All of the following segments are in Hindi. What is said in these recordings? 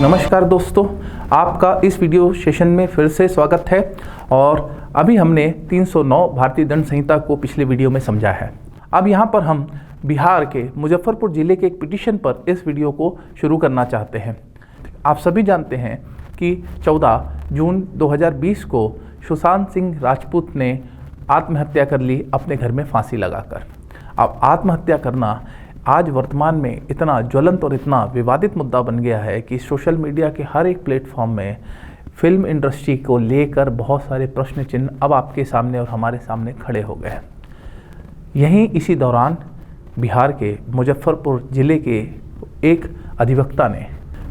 नमस्कार दोस्तों, आपका इस वीडियो सेशन में फिर से स्वागत है। और अभी हमने 309 भारतीय दंड संहिता को पिछले वीडियो में समझा है। अब यहाँ पर हम बिहार के मुजफ्फरपुर ज़िले के एक पिटीशन पर इस वीडियो को शुरू करना चाहते हैं। आप सभी जानते हैं कि 14 जून 2020 को सुशांत सिंह राजपूत ने आत्महत्या कर ली अपने घर में फांसी लगाकर। अब आत्महत्या करना आज वर्तमान में इतना ज्वलंत और इतना विवादित मुद्दा बन गया है कि सोशल मीडिया के हर एक प्लेटफॉर्म में फिल्म इंडस्ट्री को लेकर बहुत सारे प्रश्न चिन्ह अब आपके सामने और हमारे सामने खड़े हो गए हैं। यहीं इसी दौरान बिहार के मुजफ्फरपुर ज़िले के एक अधिवक्ता ने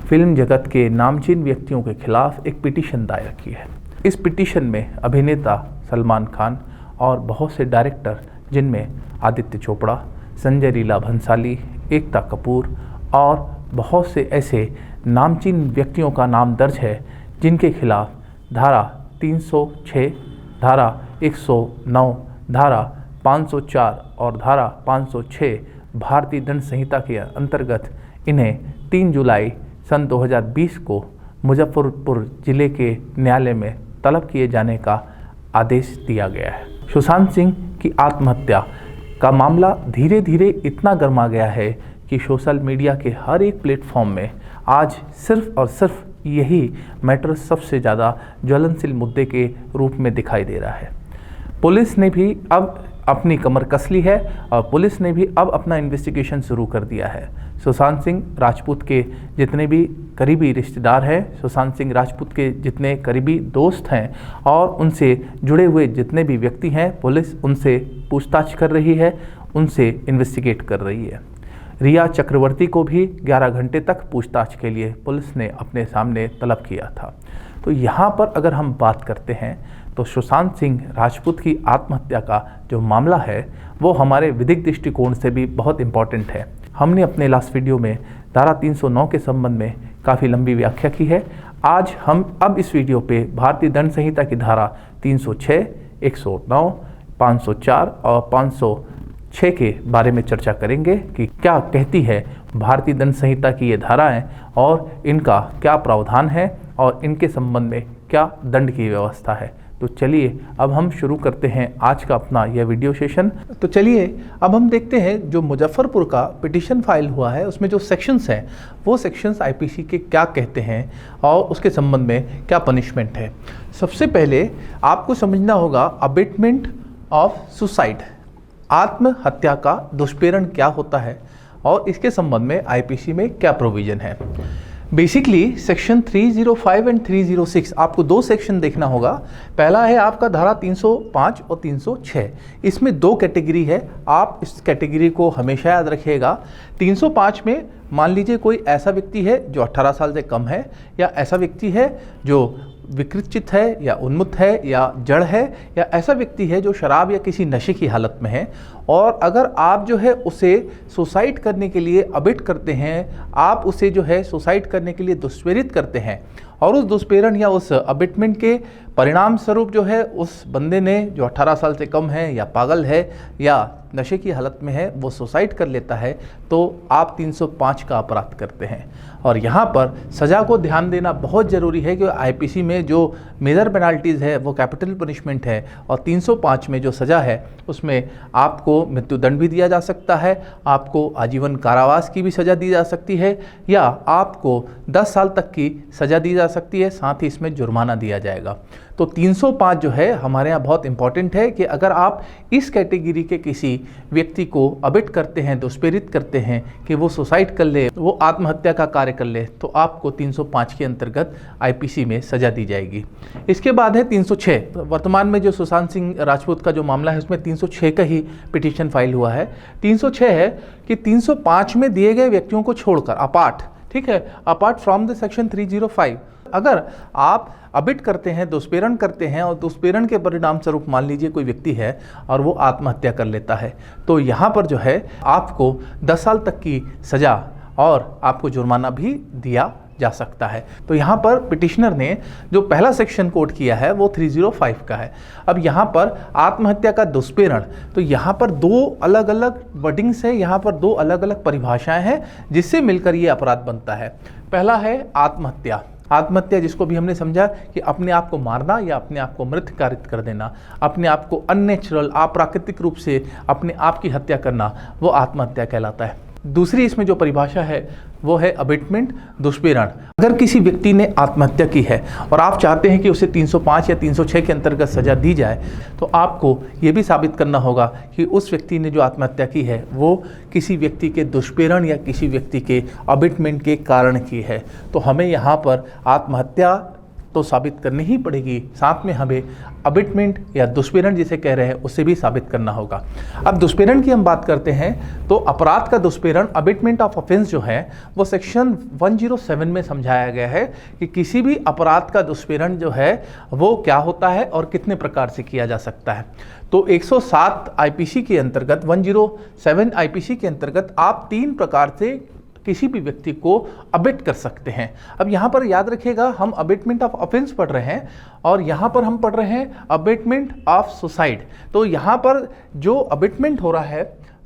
फिल्म जगत के नामचीन व्यक्तियों के खिलाफ एक पिटीशन दायर की है। इस पिटीशन में अभिनेता सलमान खान और बहुत से डायरेक्टर, जिनमें आदित्य चोपड़ा, संजय लीला भंसाली, एकता कपूर और बहुत से ऐसे नामचीन व्यक्तियों का नाम दर्ज है, जिनके खिलाफ धारा 306, धारा 109, धारा 504 और धारा 506 भारतीय दंड संहिता के अंतर्गत इन्हें 3 जुलाई सन 2020 को मुजफ्फरपुर ज़िले के न्यायालय में तलब किए जाने का आदेश दिया गया है। सुशांत सिंह की आत्महत्या का मामला धीरे धीरे इतना गर्मा गया है कि सोशल मीडिया के हर एक प्लेटफॉर्म में आज सिर्फ और सिर्फ यही मैटर सबसे ज़्यादा ज्वलनशील मुद्दे के रूप में दिखाई दे रहा है। पुलिस ने भी अब अपनी कमर कस ली है और पुलिस ने भी अब अपना इन्वेस्टिगेशन शुरू कर दिया है। सुशांत सिंह राजपूत के जितने भी करीबी रिश्तेदार हैं, सुशांत सिंह राजपूत के जितने करीबी दोस्त हैं और उनसे जुड़े हुए जितने भी व्यक्ति हैं, पुलिस उनसे पूछताछ कर रही है, उनसे इन्वेस्टिगेट कर रही है। रिया चक्रवर्ती को भी 11 घंटे तक पूछताछ के लिए पुलिस ने अपने सामने तलब किया था। तो यहाँ पर अगर हम बात करते हैं तो सुशांत सिंह राजपूत की आत्महत्या का जो मामला है वो हमारे विधिक दृष्टिकोण से भी बहुत इम्पॉर्टेंट है। हमने अपने लास्ट वीडियो में धारा 309 के संबंध में काफ़ी लंबी व्याख्या की है। आज हम अब इस वीडियो पे भारतीय दंड संहिता की धारा 306, 109, 504 और 506 के बारे में चर्चा करेंगे कि क्या कहती है भारतीय दंड संहिता की ये धाराएं और इनका क्या प्रावधान है और इनके संबंध में क्या दंड की व्यवस्था है। तो चलिए अब हम शुरू करते हैं आज का अपना यह वीडियो सेशन। तो चलिए अब हम देखते हैं जो मुजफ्फरपुर का पिटीशन फाइल हुआ है उसमें जो सेक्शंस हैं वो सेक्शंस आईपीसी के क्या कहते हैं और उसके संबंध में क्या पनिशमेंट है। सबसे पहले आपको समझना होगा अबेटमेंट ऑफ सुसाइड, आत्महत्या का दुष्प्रेरण क्या होता है और इसके संबंध में आईपीसी में क्या प्रोविज़न है। बेसिकली सेक्शन 305 एंड 306 आपको दो सेक्शन देखना होगा। पहला है आपका धारा 305 और 306। इसमें दो कैटेगरी है, आप इस कैटेगरी को हमेशा याद रखिएगा। 305 में मान लीजिए कोई ऐसा व्यक्ति है जो 18 साल से कम है, या ऐसा व्यक्ति है जो विकृतचित है या उन्मत्त है या जड़ है, या ऐसा व्यक्ति है जो शराब या किसी नशे की हालत में है, और अगर आप जो है उसे सुसाइड करने के लिए अबिट करते हैं, आप उसे जो है सुसाइड करने के लिए दुष्प्रेरित करते हैं और उस दुष्प्रेरण या उस अबिटमेंट के परिणाम स्वरूप जो है उस बंदे ने जो 18 साल से कम है या पागल है या नशे की हालत में है वो सुसाइड कर लेता है, तो आप 305 का अपराध करते हैं। और यहाँ पर सज़ा को ध्यान देना बहुत ज़रूरी है कि आईपीसी में जो मेजर पेनाल्टीज़ है वो कैपिटल पनिशमेंट है, और 305 में जो सज़ा है उसमें आपको मृत्युदंड भी दिया जा सकता है, आपको आजीवन कारावास की भी सज़ा दी जा सकती है, या आपको 10 साल तक की सज़ा दी जा सकती है, साथ ही इसमें जुर्माना दिया जाएगा। तो 305 जो है हमारे यहाँ बहुत इंपॉर्टेंट है कि अगर आप इस कैटेगरी के किसी व्यक्ति को अबिट करते हैं, दुष्प्रेरित करते हैं कि वो सुसाइड कर ले, वो आत्महत्या का कार्य कर ले, तो आपको 305 के अंतर्गत आईपीसी में सजा दी जाएगी। इसके बाद है 306। वर्तमान में जो सुशांत सिंह राजपूत का जो मामला है उसमें 306 का ही पिटीशन फाइल हुआ है। 306 है कि 305 में दिए गए व्यक्तियों को छोड़कर अपार्ट, ठीक है, अपार्ट फ्रॉम द सेक्शन 305, अगर आप अबिट करते हैं, दुष्प्रेरण करते हैं और दुष्प्रेरण के परिणाम स्वरूप मान लीजिए कोई व्यक्ति है और वो आत्महत्या कर लेता है, तो यहाँ पर जो है आपको 10 साल तक की सज़ा और आपको जुर्माना भी दिया जा सकता है। तो यहाँ पर पिटिशनर ने जो पहला सेक्शन कोट किया है वो 305 का है। अब यहाँ पर आत्महत्या का दुष्प्रेरण, तो यहाँ पर दो अलग अलग वर्डिंग्स है, यहाँ पर दो अलग अलग परिभाषाएं हैं जिससे मिलकर ये अपराध बनता है। पहला है आत्महत्या। आत्महत्या जिसको भी हमने समझा कि अपने आप को मारना या अपने आप को मृत कारित कर देना, अपने आप को अननेचुरल अप्राकृतिक रूप से अपने आप की हत्या करना, वो आत्महत्या कहलाता है। दूसरी इसमें जो परिभाषा है वो है अबेटमेंट, दुष्प्रेरण। अगर किसी व्यक्ति ने आत्महत्या की है और आप चाहते हैं कि उसे 305 या 306 के अंतर्गत सजा दी जाए, तो आपको ये भी साबित करना होगा कि उस व्यक्ति ने जो आत्महत्या की है वो किसी व्यक्ति के दुष्प्रेरण या किसी व्यक्ति के अबेटमेंट के कारण की है। तो हमें यहाँ पर आत्महत्या तो साबित करनी ही पड़ेगी, साथ में हमें अबेटमेंट या दुष्प्रेरण जिसे कह रहे हैं उसे भी साबित करना होगा। अब दुष्प्रेरण की हम बात करते हैं तो अपराध का दुष्प्रेरण, अबेटमेंट ऑफ ऑफेंस जो है वो सेक्शन 107 में समझाया गया है कि किसी भी अपराध का दुष्प्रेरण जो है वो क्या होता है और कितने प्रकार से किया जा सकता है। तो 107 आईपीसी के अंतर्गत, 107 आईपीसी के अंतर्गत आप 3 प्रकार से किसी भी व्यक्ति को अबेट कर सकते हैं। अब यहाँ पर याद रखिएगा, हम अबेटमेंट ऑफ ऑफेंस पढ़ रहे हैं और यहाँ पर हम पढ़ रहे हैं अबेटमेंट ऑफ सुसाइड। तो यहाँ पर जो अबेटमेंट हो रहा है,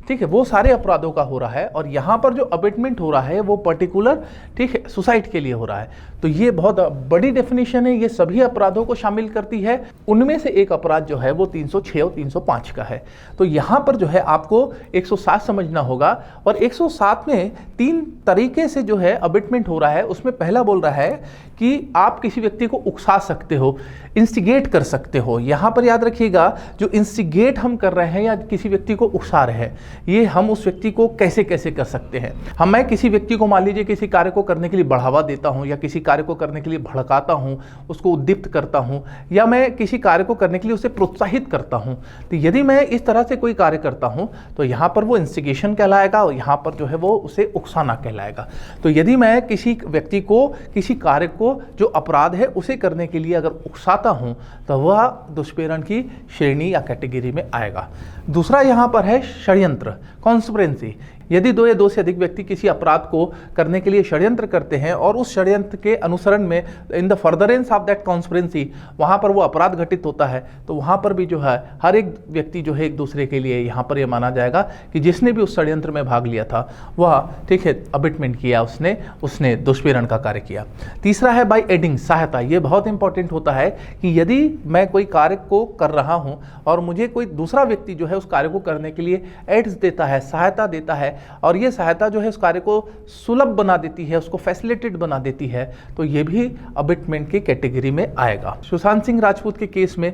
ठीक है, वो सारे अपराधों का हो रहा है और यहाँ पर जो अबेटमेंट हो रहा है वो पर्टिकुलर, ठीक है, सुसाइड के लिए हो रहा है। तो ये बहुत बड़ी डेफिनेशन है, ये सभी अपराधों को शामिल करती है। उनमें से एक अपराध जो है वो 306 और 305 का है। तो यहाँ पर जो है आपको 107 समझना होगा और 107 में 3 तरीके से जो है अबेटमेंट हो रहा है। उसमें पहला बोल रहा है कि आप किसी व्यक्ति को उकसा सकते हो, इंस्टिगेट कर सकते हो। यहाँ पर याद रखिएगा, जो इंस्टिगेट हम कर रहे हैं या किसी व्यक्ति को उकसा रहे हैं, ये हम उस व्यक्ति को कैसे कैसे कर सकते हैं। मैं किसी व्यक्ति को मान लीजिए किसी कार्य को करने के लिए बढ़ावा देता हूँ या किसी कार्य को करने के लिए भड़काता हूँ, उसको उद्दीप्त करता हूँ, या मैं किसी कार्य को करने के लिए उसे प्रोत्साहित करता हूँ। तो यदि मैं इस तरह से कोई कार्य करता हूँ तो यहाँ पर वो इंस्टिगेशन कहलाएगा और यहाँ पर जो है वो उसे उकसाना कहलाएगा। तो यदि मैं किसी व्यक्ति को किसी कार्य को जो अपराध है उसे करने के लिए अगर उकसाता हूं तो वह दुष्प्रेरण की श्रेणी या कैटेगरी में आएगा। दूसरा यहां पर है षड्यंत्र, कॉन्स्पिरेसी। यदि 2 या 2 से अधिक व्यक्ति किसी अपराध को करने के लिए षड्यंत्र करते हैं और उस षड्यंत्र के अनुसरण में इन the furtherance of that conspiracy वहाँ पर वो अपराध घटित होता है, तो वहाँ पर भी जो है हर एक व्यक्ति जो है एक दूसरे के लिए यहाँ पर ये माना जाएगा कि जिसने भी उस षड्यंत्र में भाग लिया था वह, ठीक है, अबेटमेंट किया, उसने दुष्प्रेरण का कार्य किया। तीसरा है बाय एडिंग, सहायता। ये बहुत इंपॉर्टेंट होता है कि यदि मैं कोई कार्य को कर रहा हूँ और मुझे कोई दूसरा व्यक्ति जो है उस कार्य को करने के लिए एड्स देता है, सहायता देता है, और ये सहायता जो है उस कार्य को सुलभ बना देती है, उसको फैसिलिटेट बना देती है, तो ये भी अबेटमेंट की कैटेगरी में आएगा। सुशांत सिंह राजपूत के केस में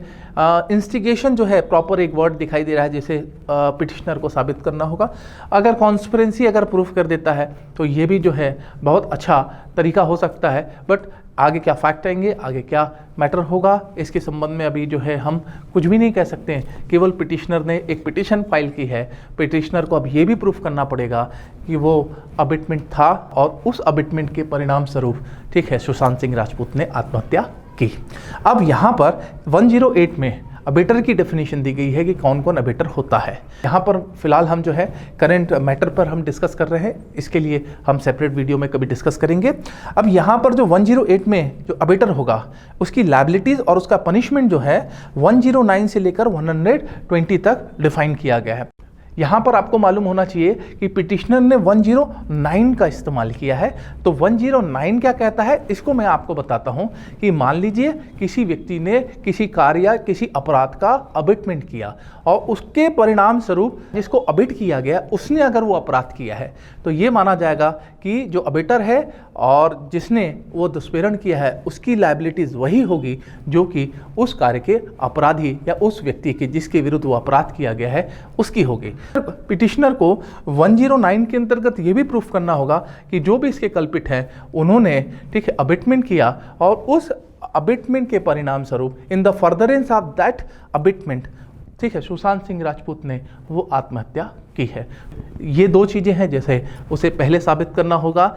इंस्टिगेशन जो है प्रॉपर एक वर्ड दिखाई दे रहा है जिसे पिटिशनर को साबित करना होगा। अगर कॉन्स्पिरेसी अगर प्रूफ कर देता है तो ये भी जो है बहुत अच्छा तरीका हो सकता है। बट आगे क्या फैक्ट आएंगे, आगे क्या मैटर होगा, इसके संबंध में अभी जो है हम कुछ भी नहीं कह सकते हैं। केवल पिटिशनर ने एक पिटिशन फाइल की है, पिटिशनर को अब ये भी प्रूफ करना पड़ेगा कि वो अबेटमेंट था और उस अबेटमेंट के परिणाम स्वरूप, ठीक है, सुशांत सिंह राजपूत ने आत्महत्या की। अब यहाँ पर 108 में अबेटर की डेफिनेशन दी गई है कि कौन कौन अबेटर होता है। यहाँ पर फिलहाल हम जो है करंट मैटर पर हम डिस्कस कर रहे हैं, इसके लिए हम सेपरेट वीडियो में कभी डिस्कस करेंगे। अब यहाँ पर जो 108 में जो अबेटर होगा उसकी लायबिलिटीज और उसका पनिशमेंट जो है 109 से लेकर 120 तक डिफाइन किया गया है। यहाँ पर आपको मालूम होना चाहिए कि पिटिशनर ने 109 का इस्तेमाल किया है। तो 109 क्या कहता है, इसको मैं आपको बताता हूँ कि मान लीजिए किसी व्यक्ति ने किसी कार्य या किसी अपराध का अबेटमेंट किया और उसके परिणाम स्वरूप जिसको अबेट किया गया उसने अगर वो अपराध किया है तो ये माना जाएगा कि जो अबेटर है और जिसने वो दुष्प्रेरण किया है उसकी लायबिलिटीज वही होगी जो कि उस कार्य के अपराधी या उस व्यक्ति के जिसके विरुद्ध वो अपराध किया गया है उसकी होगी। पिटिशनर को 109 के अंतर्गत ये भी प्रूफ करना होगा कि जो भी इसके कल्पित हैं उन्होंने, ठीक है, अबेटमेंट किया और उस अबेटमेंट के परिणाम स्वरूप in the furtherance of that abetment, ठीक है, सुशांत सिंह राजपूत ने वो आत्महत्या की है। ये 2 चीज़ें हैं जैसे उसे पहले साबित करना होगा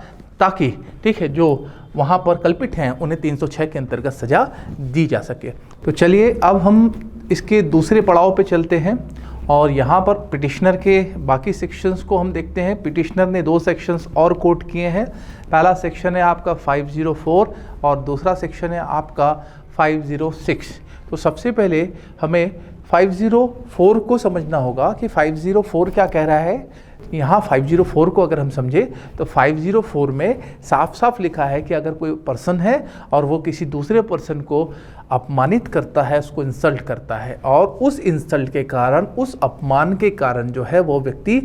ताकि, ठीक है, जो वहाँ पर कल्पित हैं उन्हें 306 के अंतर्गत सजा दी जा सके। तो चलिए अब हम इसके दूसरे पड़ाव पे चलते हैं और यहाँ पर पिटिशनर के बाकी सेक्शंस को हम देखते हैं। पिटिशनर ने 2 सेक्शंस और कोट किए हैं। पहला सेक्शन है आपका 504 और दूसरा सेक्शन है आपका 506। तो सबसे पहले हमें 504 को समझना होगा कि 504 क्या कह रहा है। यहाँ 504 को अगर हम समझे तो 504 में साफ साफ लिखा है कि अगर कोई पर्सन है और वो किसी दूसरे पर्सन को अपमानित करता है, उसको इंसल्ट करता है और उस इंसल्ट के कारण, उस अपमान के कारण जो है वो व्यक्ति,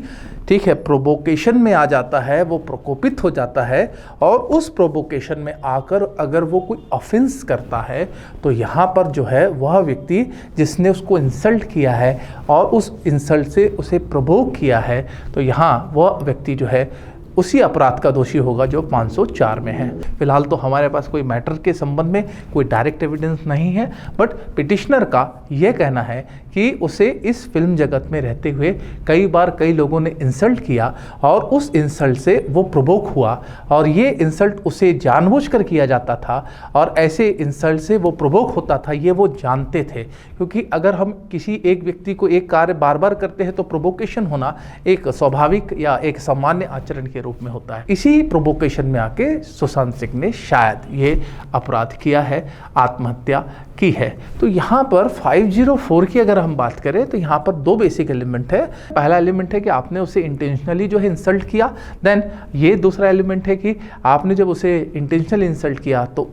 ठीक है, प्रोवोकेशन में आ जाता है, वो प्रकोपित हो जाता है और उस प्रोवोकेशन में आकर अगर वो कोई ऑफेंस करता है तो यहाँ पर जो है वह व्यक्ति जिसने उसको इंसल्ट किया है और उस इंसल्ट से उसे प्रोवोक किया है, तो यहाँ वह व्यक्ति जो है उसी अपराध का दोषी होगा जो 504 में है। फिलहाल तो हमारे पास कोई मैटर के संबंध में कोई डायरेक्ट एविडेंस नहीं है, बट पिटिशनर का यह कहना है कि उसे इस फिल्म जगत में रहते हुए कई बार कई लोगों ने इंसल्ट किया और उस इंसल्ट से वो प्रोवोक हुआ और ये इंसल्ट उसे जानबूझकर किया जाता था और ऐसे इंसल्ट से वो प्रोवोक होता था, ये वो जानते थे। क्योंकि अगर हम किसी एक व्यक्ति को एक कार्य बार बार करते हैं तो प्रोवोकेशन होना एक स्वाभाविक या एक सामान्य आचरण के रूप में होता है। इसी प्रोवोकेशन में आके सुशांत सिंह ने शायद ये अपराध किया है, आत्महत्या की है। तो यहाँ पर 504 की अगर हम बात करें तो यहाँ पर 2 बेसिक एलिमेंट है। पहला एलिमेंट है कि आपने उसे इंटेंशनली जो है इंसल्ट किया, देन ये दूसरा एलिमेंट है कि आपने जब उसे इंटेंशनली इंसल्ट किया तो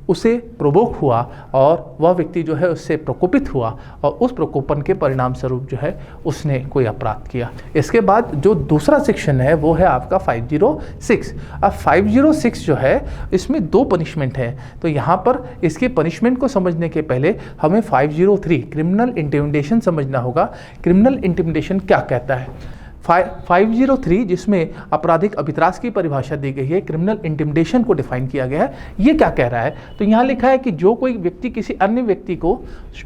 उसे प्रोवोक हुआ और वह व्यक्ति जो है उससे प्रकोपित हुआ और उस प्रकोपन के परिणाम स्वरूप जो है उसने कोई अपराध किया। इसके बाद जो दूसरा सेक्शन है वो है आपका 506। अब 506 जो है इसमें 2 पनिशमेंट है। तो यहाँ पर इसके पनिशमेंट को समझने के पहले हमें 503 क्रिमिनल इंटिमिडेशन समझना होगा। क्रिमिनल इंटिमिडेशन क्या कहता है? 503 जिसमें आपराधिक अभित्रास की परिभाषा दी गई है, क्रिमिनल इंटिमिडेशन को डिफाइन किया गया है। ये क्या कह रहा है? तो यहाँ लिखा है कि जो कोई व्यक्ति किसी अन्य व्यक्ति को,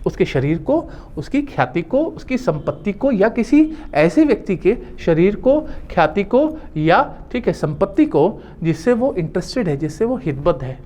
उसके शरीर को, उसकी ख्याति को, उसकी संपत्ति को या किसी ऐसे व्यक्ति के शरीर को, ख्याति को या ठीक है संपत्ति को जिससे वो इंटरेस्टेड है, जिससे वो हितबद्ध है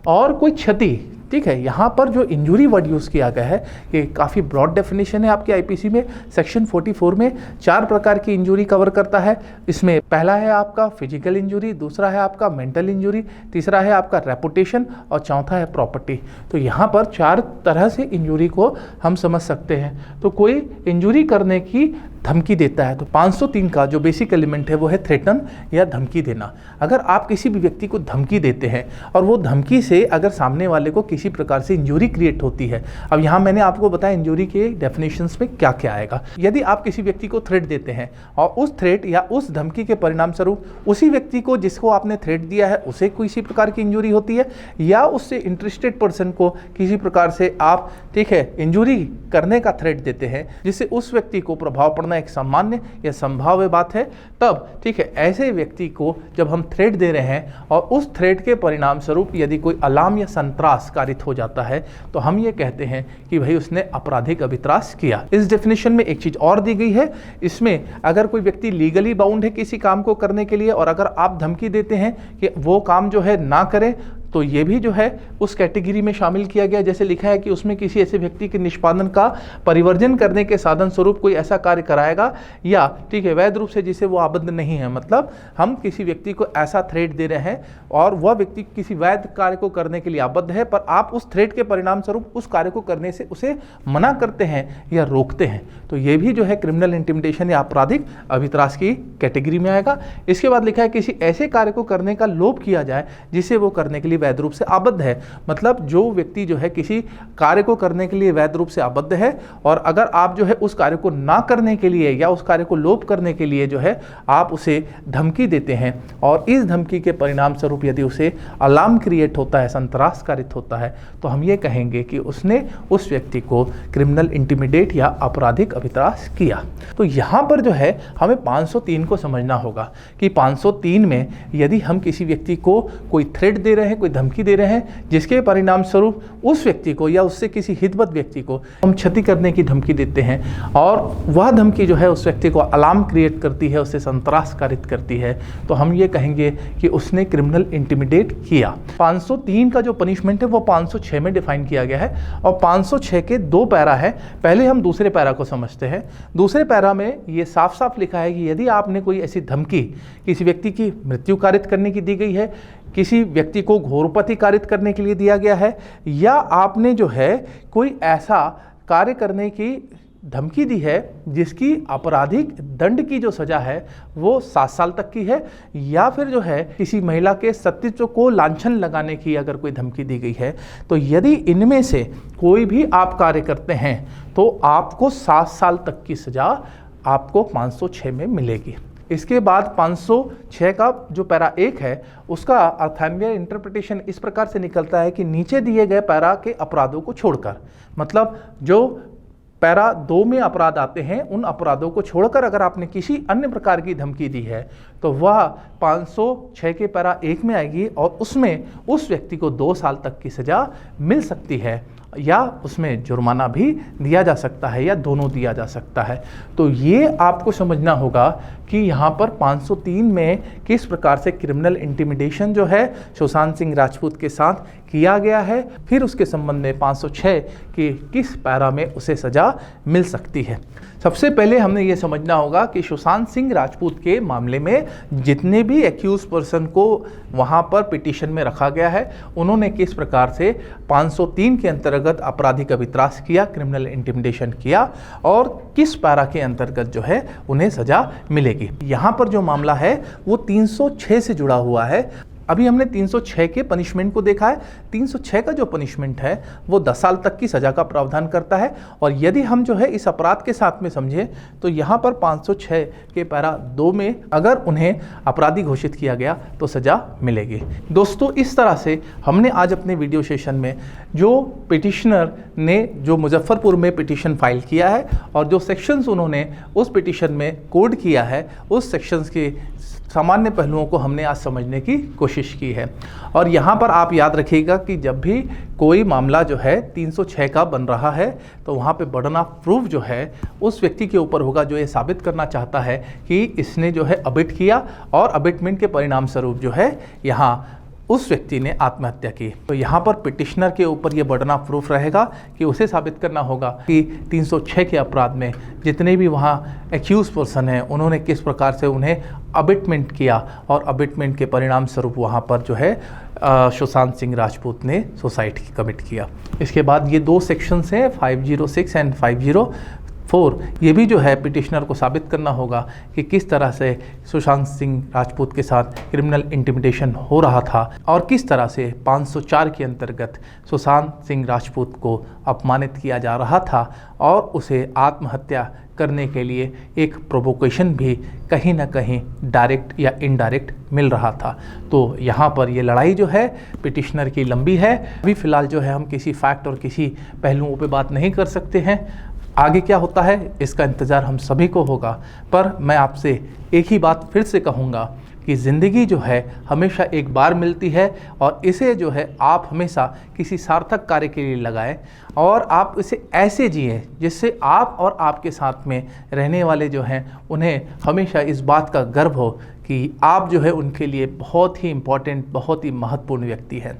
और कोई क्षति, ठीक है। यहाँ पर जो इंजरी वर्ड यूज़ किया गया है ये काफ़ी ब्रॉड डेफिनेशन है आपके आईपीसी में। सेक्शन 44 में 4 प्रकार की इंजरी कवर करता है। इसमें पहला है आपका फिजिकल इंजरी, दूसरा है आपका मेंटल इंजरी, तीसरा है आपका रेपुटेशन और चौथा है प्रॉपर्टी। तो यहाँ पर 4 तरह से इंजरी को हम समझ सकते हैं। तो कोई इंजरी करने की धमकी देता है तो 503 का जो बेसिक एलिमेंट है वो है थ्रेटन या धमकी देना। अगर आप किसी भी व्यक्ति को धमकी देते हैं और वो धमकी से अगर सामने वाले को किसी प्रकार से इंजरी क्रिएट होती है, अब यहाँ मैंने आपको बताया इंजरी के डेफिनेशंस में क्या क्या आएगा। यदि आप किसी व्यक्ति को थ्रेट देते हैं और उस थ्रेट या उस धमकी के परिणाम स्वरूप उसी व्यक्ति को जिसको आपने थ्रेट दिया है उसे किसी प्रकार की इंजरी होती है या उससे इंटरेस्टेड पर्सन को किसी प्रकार से आप ठीक है इंजरी करने का थ्रेट देते हैं जिससे उस व्यक्ति को प्रभाव पड़ना एक सामान्य या संभाव्य बात है, तब ठीक है ऐसे व्यक्ति को जब हम थ्रेट दे रहे हैं और उस थ्रेट के परिणाम स्वरूप यदि कोई अलार्म या संत्रास कारित हो जाता है तो हम ये कहते हैं कि भाई उसने आपराधिक अभित्रास किया। इस डेफिनेशन में एक चीज और दी गई है, इसमें अगर कोई व्यक्ति लीगली बाउंड है किसी काम को करने के लिए और अगर आप धमकी देते हैं कि वो काम जो है ना करे तो ये भी जो है उस कैटेगरी में शामिल किया गया। जैसे लिखा है कि उसमें किसी ऐसे व्यक्ति के निष्पादन का परिवर्जन करने के साधन स्वरूप कोई ऐसा कार्य कराएगा या ठीक है वैध रूप से जिसे वो आबद्ध नहीं है। मतलब हम किसी व्यक्ति को ऐसा थ्रेट दे रहे हैं और वह व्यक्ति किसी वैध कार्य को करने के लिए आबद्ध है, पर आप उस थ्रेट के परिणाम स्वरूप उस कार्य को करने से उसे मना करते हैं या रोकते हैं, तो ये भी जो है क्रिमिनल इंटिमिडेशन या आपराधिक अभित्रास की कैटेगरी में आएगा। इसके बाद लिखा है किसी ऐसे कार्य को करने का लोभ किया जाए जिसे वो करने के लिए वैध रूप से आबद्ध है। मतलब जो व्यक्ति जो है किसी कार्य को करने के लिए वैध रूप से आबद्ध है और अगर आप जो है उस कार्य को ना करने के लिए या उस कार्य को लोप करने के लिए जो है आप उसे धमकी देते हैं और इस धमकी के परिणाम स्वरूप यदि उसे अलार्म क्रिएट होता है, संत्रास कारित होता है, तो हम ये कहेंगे कि उसने उस व्यक्ति को क्रिमिनल इंटिमिडेट या आपराधिक अभित्रास किया। तो यहाँ पर जो है हमें 503 को समझना होगा कि 503 में यदि हम किसी व्यक्ति को कोई थ्रेट दे रहे हैं, कोई धमकी दे रहे हैं, जिसके परिणाम स्वरूप उस व्यक्ति को या उससे किसी हितवत व्यक्ति को हम क्षति करने की धमकी देते हैं और वह धमकी जो है उस व्यक्ति को अलार्म क्रिएट करती है, उसे संतरास कारित करती है, तो हम ये कहेंगे कि उसने क्रिमिनल इंटिमिडेट किया। 503 का जो पनिशमेंट है वो 506 में डिफाइन किया गया है और 506 के 2 पैरा है। पहले हम दूसरे पैरा को समझते हैं। दूसरे पैरा में ये साफ साफ लिखा है कि यदि आपने कोई ऐसी धमकी किसी व्यक्ति की मृत्यु कारित करने की दी गई है, किसी व्यक्ति को घोरपति कारित करने के लिए दिया गया है, या आपने जो है कोई ऐसा कार्य करने की धमकी दी है जिसकी आपराधिक दंड की जो सज़ा है वो 7 साल तक की है, या फिर जो है किसी महिला के सतीत्व को लांछन लगाने की अगर कोई धमकी दी गई है, तो यदि इनमें से कोई भी आप कार्य करते हैं तो आपको 7 साल तक की सज़ा आपको 506 में मिलेगी। इसके बाद 506 का जो पैरा 1 है उसका अर्थान्वय इंटरप्रिटेशन इस प्रकार से निकलता है कि नीचे दिए गए पैरा के अपराधों को छोड़कर, मतलब जो पैरा 2 में अपराध आते हैं उन अपराधों को छोड़कर अगर आपने किसी अन्य प्रकार की धमकी दी है तो वह 506 के पैरा 1 में आएगी और उसमें उस व्यक्ति को 2 साल तक की सज़ा मिल सकती है या उसमें जुर्माना भी दिया जा सकता है या दोनों दिया जा सकता है। तो ये आपको समझना होगा कि यहाँ पर 503 में किस प्रकार से क्रिमिनल इंटिमिडेशन जो है सुशांत सिंह राजपूत के साथ किया गया है, फिर उसके संबंध में 506 की किस पैरा में उसे सज़ा मिल सकती है। सबसे पहले हमने ये समझना होगा कि सुशांत सिंह राजपूत के मामले में जितने भी एक्यूज पर्सन को वहाँ पर पिटीशन में रखा गया है उन्होंने किस प्रकार से 503 के अंतर्गत आपराधिक अभित्रास किया, क्रिमिनल इंटिमिडेशन किया और किस पैरा के अंतर्गत जो है उन्हें सज़ा मिलेगी। यहाँ पर जो मामला है वो 306 से जुड़ा हुआ है। अभी हमने 306 के पनिशमेंट को देखा है। 306 का जो पनिशमेंट है वो 10 साल तक की सज़ा का प्रावधान करता है और यदि हम जो है इस अपराध के साथ में समझें तो यहाँ पर 506 के पैरा 2 में अगर उन्हें अपराधी घोषित किया गया तो सज़ा मिलेगी। दोस्तों, इस तरह से हमने आज अपने वीडियो सेशन में जो पिटिशनर ने जो मुजफ्फरपुर में पिटिशन फाइल किया है और जो सेक्शंस उन्होंने उस पिटिशन में कोड किया है उस सेक्शंस के सामान्य पहलुओं को हमने आज समझने की कोशिश की है। और यहाँ पर आप याद रखिएगा कि जब भी कोई मामला जो है 306 का बन रहा है तो वहाँ पे बर्डन ऑफ प्रूफ जो है उस व्यक्ति के ऊपर होगा जो ये साबित करना चाहता है कि इसने जो है अबिट किया और अबिटमेंट के परिणाम स्वरूप जो है यहाँ उस व्यक्ति ने आत्महत्या की। तो यहाँ पर पिटिशनर के ऊपर ये बर्डन ऑफ प्रूफ रहेगा कि उसे साबित करना होगा कि 306 के अपराध में जितने भी वहाँ एक्यूज पर्सन हैं उन्होंने किस प्रकार से उन्हें अबिटमेंट किया और अबिटमेंट के परिणाम स्वरूप वहाँ पर जो है सुशांत सिंह राजपूत ने सुसाइड कमिट किया। इसके बाद ये 2 सेक्शंस हैं 506 एंड 504। ये भी जो है पिटिशनर को साबित करना होगा कि किस तरह से सुशांत सिंह राजपूत के साथ क्रिमिनल इंटिमिडेशन हो रहा था और किस तरह से 504 के अंतर्गत सुशांत सिंह राजपूत को अपमानित किया जा रहा था और उसे आत्महत्या करने के लिए एक प्रोवोकेशन भी कहीं ना कहीं डायरेक्ट या इनडायरेक्ट मिल रहा था। तो यहाँ पर ये लड़ाई जो है पिटिशनर की लंबी है। अभी फ़िलहाल जो है हम किसी फैक्ट और किसी पहलुओं पे बात नहीं कर सकते हैं। आगे क्या होता है इसका इंतज़ार हम सभी को होगा, पर मैं आपसे एक ही बात फिर से कहूँगा कि ज़िंदगी जो है हमेशा एक बार मिलती है और इसे जो है आप हमेशा किसी सार्थक कार्य के लिए लगाएं और आप इसे ऐसे जिएं जिससे आप और आपके साथ में रहने वाले जो हैं उन्हें हमेशा इस बात का गर्व हो कि आप जो है उनके लिए बहुत ही इम्पोर्टेंट, बहुत ही महत्वपूर्ण व्यक्ति हैं।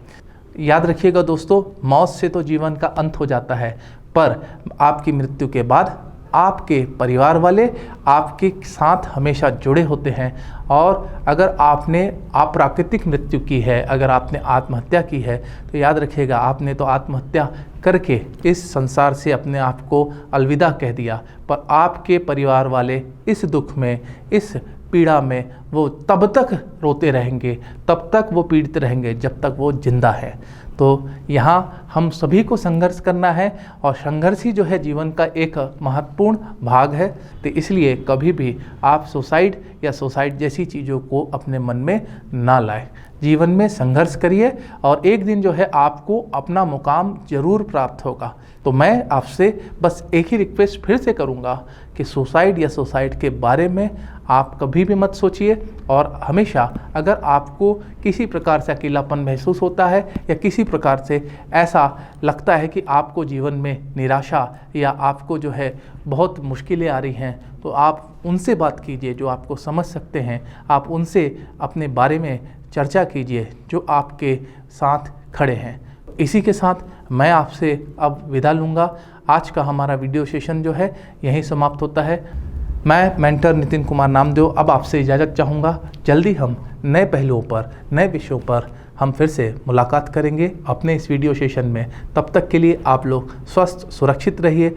याद रखिएगा दोस्तों, मौत से तो जीवन का अंत हो जाता है, पर आपकी मृत्यु के बाद आपके परिवार वाले आपके साथ हमेशा जुड़े होते हैं। और अगर आपने अप्राकृतिक मृत्यु की है, अगर आपने आत्महत्या की है, तो याद रखिएगा आपने तो आत्महत्या करके इस संसार से अपने आप को अलविदा कह दिया, पर आपके परिवार वाले इस दुख में, इस पीड़ा में वो तब तक रोते रहेंगे, तब तक वो पीड़ित रहेंगे जब तक वो जिंदा है। तो यहाँ हम सभी को संघर्ष करना है और संघर्ष ही जो है जीवन का एक महत्वपूर्ण भाग है। तो इसलिए कभी भी आप सुसाइड या सुसाइड जैसी चीज़ों को अपने मन में ना लाएं। जीवन में संघर्ष करिए और एक दिन जो है आपको अपना मुकाम ज़रूर प्राप्त होगा। तो मैं आपसे बस एक ही रिक्वेस्ट फिर से करूँगा कि सुसाइड या सुसाइड के बारे में आप कभी भी मत सोचिए। और हमेशा अगर आपको किसी प्रकार से अकेलापन महसूस होता है या किसी प्रकार से ऐसा लगता है कि आपको जीवन में निराशा या आपको जो है बहुत मुश्किलें आ रही हैं, तो आप उनसे बात कीजिए जो आपको समझ सकते हैं। आप उनसे अपने बारे में चर्चा कीजिए जो आपके साथ खड़े हैं। इसी के साथ मैं आपसे अब विदा लूँगा। आज का हमारा वीडियो सेशन जो है यहीं समाप्त होता है। मैं मेंटर नितिन कुमार नामदेव अब आपसे इजाज़त चाहूँगा। जल्दी हम नए पहलुओं पर, नए विषयों पर हम फिर से मुलाकात करेंगे अपने इस वीडियो सेशन में। तब तक के लिए आप लोग स्वस्थ, सुरक्षित रहिए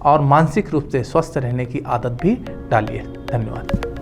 और मानसिक रूप से स्वस्थ रहने की आदत भी डालिए। धन्यवाद।